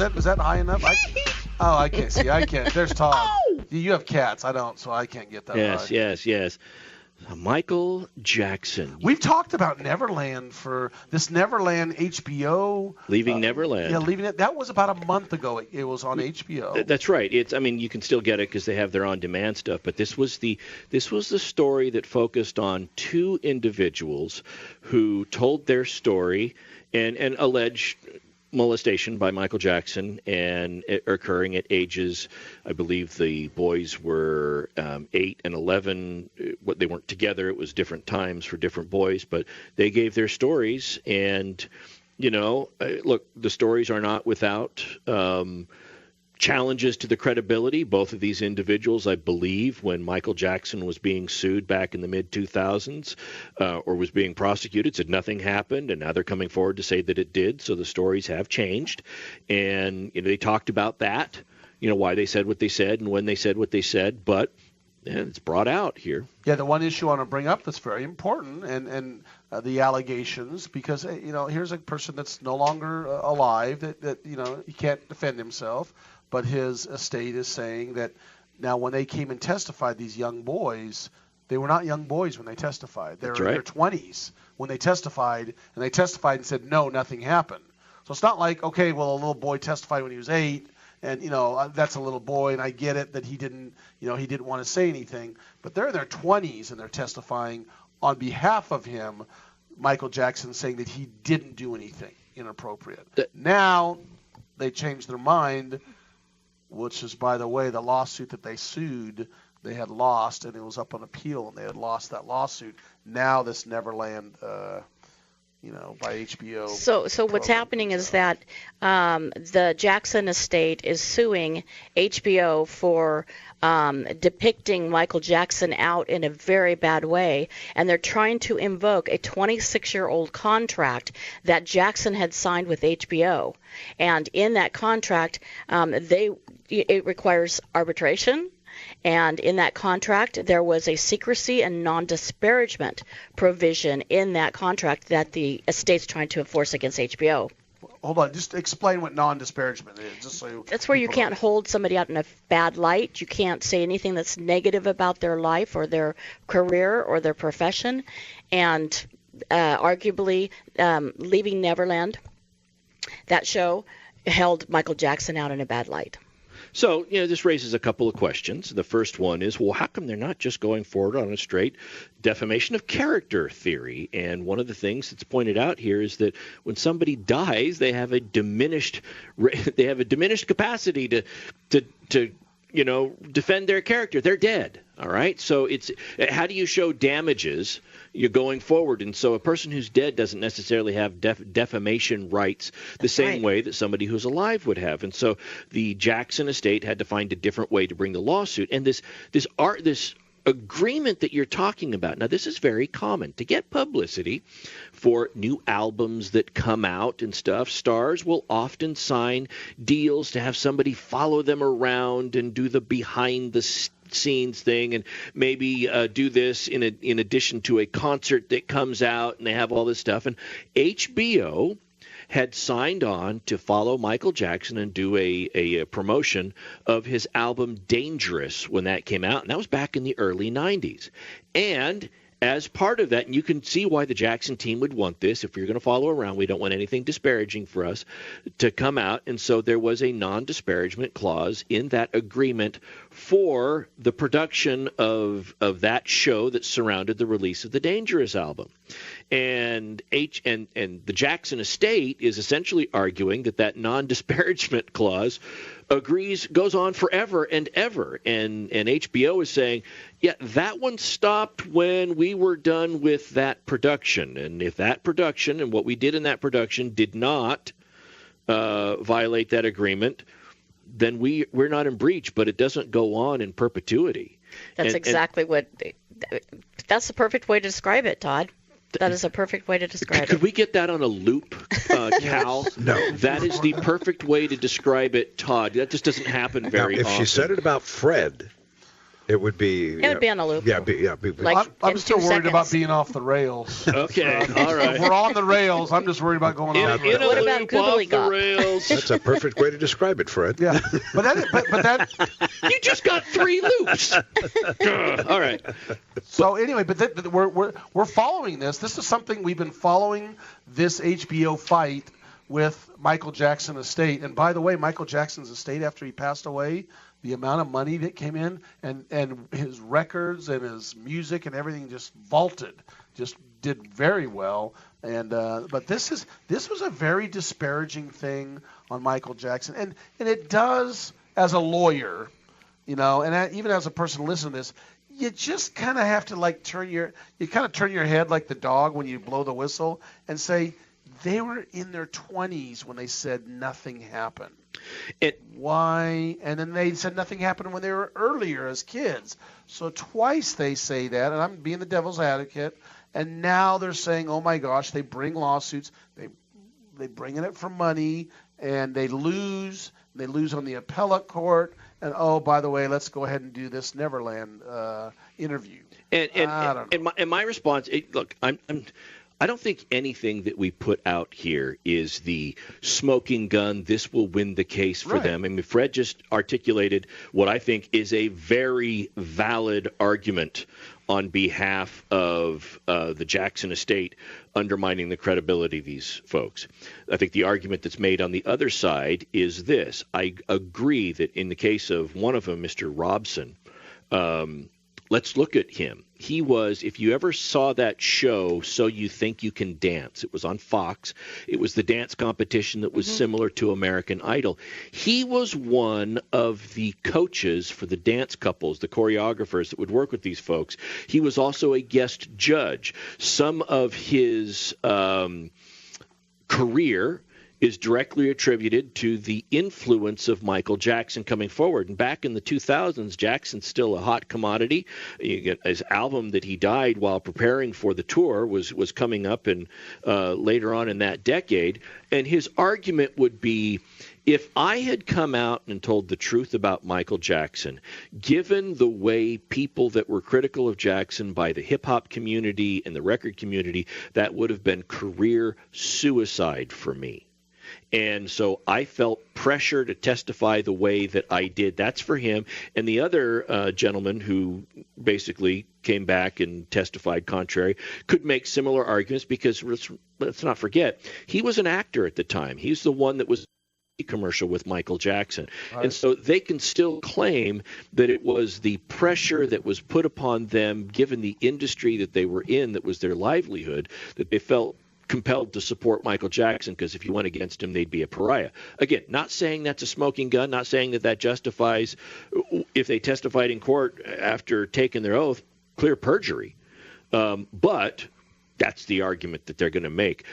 that high enough? I can't see. I can't. There's Todd. You have cats. I don't, so I can't get that high. Yes. Michael Jackson. We've talked about Neverland for this Neverland HBO. Leaving Neverland. Yeah, Leaving it. That was about a month ago. It was on HBO. That's right. You can still get it because they have their on-demand stuff. But this was the story that focused on two individuals who told their story and alleged molestation by Michael Jackson and occurring at ages, I believe the boys were 8 and 11. They weren't together. It was different times for different boys, but they gave their stories. And, look, the stories are not without challenges to the credibility. Both of these individuals, I believe, when Michael Jackson was being sued back in the mid-2000s or was being prosecuted, said nothing happened, and now they're coming forward to say that it did. So the stories have changed, and they talked about that, why they said what they said and when they said what they said, but it's brought out here. Yeah, the one issue I want to bring up that's very important, and the allegations, because here's a person that's no longer alive, that he can't defend himself. But his estate is saying that now when they came and testified, these young boys, they were not young boys when they testified. They were in their 20s when they testified, and they testified and said, no, nothing happened. So it's not like, okay, well, a little boy testified when he was 8, and, that's a little boy, and I get it that he didn't want to say anything. But they're in their 20s, and they're testifying on behalf of him, Michael Jackson, saying that he didn't do anything inappropriate. Now they changed their mind, which is, by the way, the lawsuit that they sued, they had lost, and it was up on appeal, and they had lost that lawsuit. Now this Neverland, by HBO. So what's happening is that the Jackson estate is suing HBO for depicting Michael Jackson out in a very bad way, and they're trying to invoke a 26-year-old contract that Jackson had signed with HBO. And in that contract, it requires arbitration. And in that contract, there was a secrecy and non-disparagement provision in that contract that the estate's trying to enforce against HBO. Hold on, just explain what non-disparagement is. Just so that's where you can't hold somebody out in a bad light. You can't say anything that's negative about their life or their career or their profession. And arguably, Leaving Neverland, that show, held Michael Jackson out in a bad light. So, this raises a couple of questions. The first one is, well, how come they're not just going forward on a straight defamation of character theory? And one of the things that's pointed out here is that when somebody dies, they have a diminished capacity to defend their character. They're dead. All right. So it's how do you show damages? You're going forward, and so a person who's dead doesn't necessarily have defamation rights the same way that somebody who's alive would have. And so the Jackson estate had to find a different way to bring the lawsuit. And this agreement that you're talking about, now this is very common to get publicity for new albums that come out and stuff. Stars will often sign deals to have somebody follow them around and do the behind the scenes thing, and maybe do this in addition to a concert that comes out, and they have all this stuff. And HBO had signed on to follow Michael Jackson and do a promotion of his album Dangerous when that came out, and that was back in the early 90s. And as part of that, and you can see why the Jackson team would want this. If you're going to follow around, we don't want anything disparaging for us to come out. And so there was a non-disparagement clause in that agreement for the production of that show that surrounded the release of the Dangerous album. And the Jackson estate is essentially arguing that non-disparagement clause goes on forever and ever. And HBO is saying, yeah, that one stopped when we were done with that production. And if that production and what we did in that production did not violate that agreement, then we're not in breach, but it doesn't go on in perpetuity. That's that's the perfect way to describe it, Todd. That is a perfect way to describe it. Could we get that on a loop, Cal? No. That is the perfect way to describe it, Todd. That just doesn't happen very often. If she said it about Fred, It would be. It would be on a loop. Yeah, Like I'm in still 2 worried seconds. about being off the rails. Okay, all right. If we're on the rails, I'm just worried about going off the rails. What about googly off the gop? rails? That's a perfect way to describe it, Fred. Yeah, but that. You just got 3 loops. All right. So anyway, but we're following this. This is something we've been following, this HBO fight with Michael Jackson estate. And by the way, Michael Jackson's estate, after he passed away, the amount of money that came in and his records and his music and everything just vaulted, just did very well. And but this was a very disparaging thing on Michael Jackson, and it does, as a lawyer, and even as a person listening to this, you just kind of have to turn your head like the dog when you blow the whistle and say, they were in their 20s when they said nothing happened. Why? And then they said nothing happened when they were earlier as kids. So twice they say that, and I'm being the devil's advocate. And now they're saying, oh my gosh, they bring lawsuits. They bring in it for money, and they lose. They lose on the appellate court. And oh, by the way, let's go ahead and do this Neverland interview. I don't know. And my response, look, I don't think anything that we put out here is the smoking gun, this will win the case for them. I mean, Fred just articulated what I think is a very valid argument on behalf of the Jackson estate undermining the credibility of these folks. I think the argument that's made on the other side is this. I agree that in the case of one of them, Mr. Robson, let's look at him. He was, if you ever saw that show, So You Think You Can Dance, it was on Fox. It was the dance competition that was similar to American Idol. He was one of the coaches for the dance couples, the choreographers that would work with these folks. He was also a guest judge. Some of his career is directly attributed to the influence of Michael Jackson coming forward. And back in the 2000s, Jackson's still a hot commodity. You get his album that he died while preparing for the tour was coming up and later on in that decade. And his argument would be, if I had come out and told the truth about Michael Jackson, given the way people that were critical of Jackson by the hip-hop community and the record community, that would have been career suicide for me. And so I felt pressure to testify the way that I did. That's for him. And the other gentleman who basically came back and testified contrary could make similar arguments because let's not forget, he was an actor at the time. He's the one that was commercial with Michael Jackson. Right. And so they can still claim that it was the pressure that was put upon them, given the industry that they were in, that was their livelihood, that they felt compelled to support Michael Jackson, because if you went against him, they'd be a pariah. Again, not saying that's a smoking gun, not saying that justifies, if they testified in court after taking their oath, clear perjury. But that's the argument that they're going to make.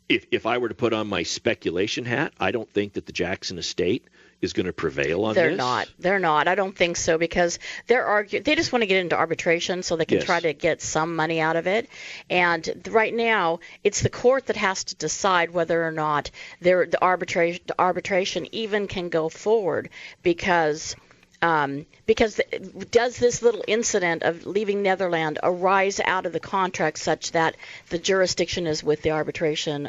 If I were to put on my speculation hat, I don't think that the Jackson estate is going to prevail on They're this. They're not. I don't think so, because they just want to get into arbitration so they can try to get some money out of it. And right now, it's the court that has to decide whether or not the arbitration even can go forward, because does this little incident of leaving Netherlands arise out of the contract such that the jurisdiction is with the arbitration,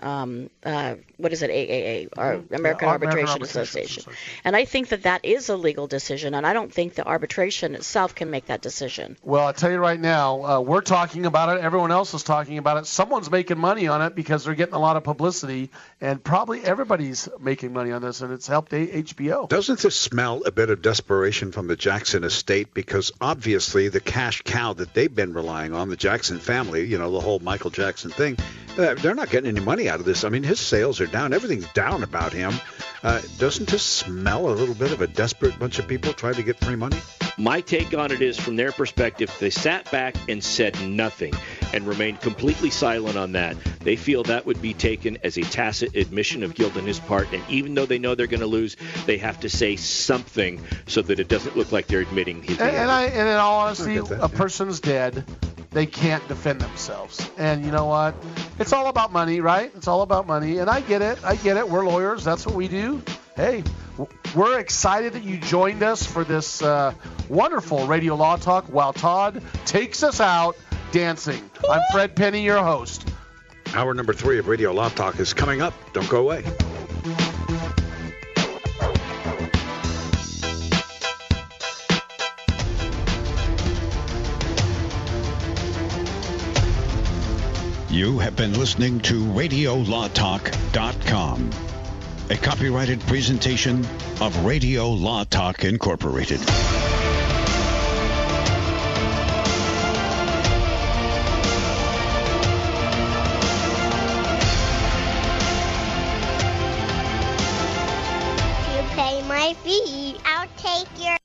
what is it, AAA, or American Arbitration Association. And I think that is a legal decision, and I don't think the arbitration itself can make that decision. Well, I'll tell you right now, we're talking about it. Everyone else is talking about it. Someone's making money on it because they're getting a lot of publicity, and probably everybody's making money on this, and it's helped HBO. Doesn't this smell a bit of desperation from the Jackson estate? Because obviously the cash cow that they've been relying on, the Jackson family, the whole Michael Jackson thing, they're not getting any money out of this. I mean, his sales are down. Everything's down about him. Doesn't this smell a little bit of a desperate bunch of people trying to get free money? My take on it is, from their perspective, they sat back and said nothing and remained completely silent on that. They feel that would be taken as a tacit admission of guilt on his part, and even though they know they're going to lose, they have to say something so that it doesn't look like they're admitting he's and in all honesty, a person's dead. They can't defend themselves. And you know what? It's all about money, right? It's all about money. And I get it. We're lawyers. That's what we do. Hey, We're excited that you joined us for this wonderful Radio Law Talk while Todd takes us out dancing. I'm Fred Penney, your host. Hour number 3 of Radio Law Talk is coming up. Don't go away. You have been listening to RadioLawTalk.com, a copyrighted presentation of Radio Law Talk Incorporated. You pay my fee, I'll take your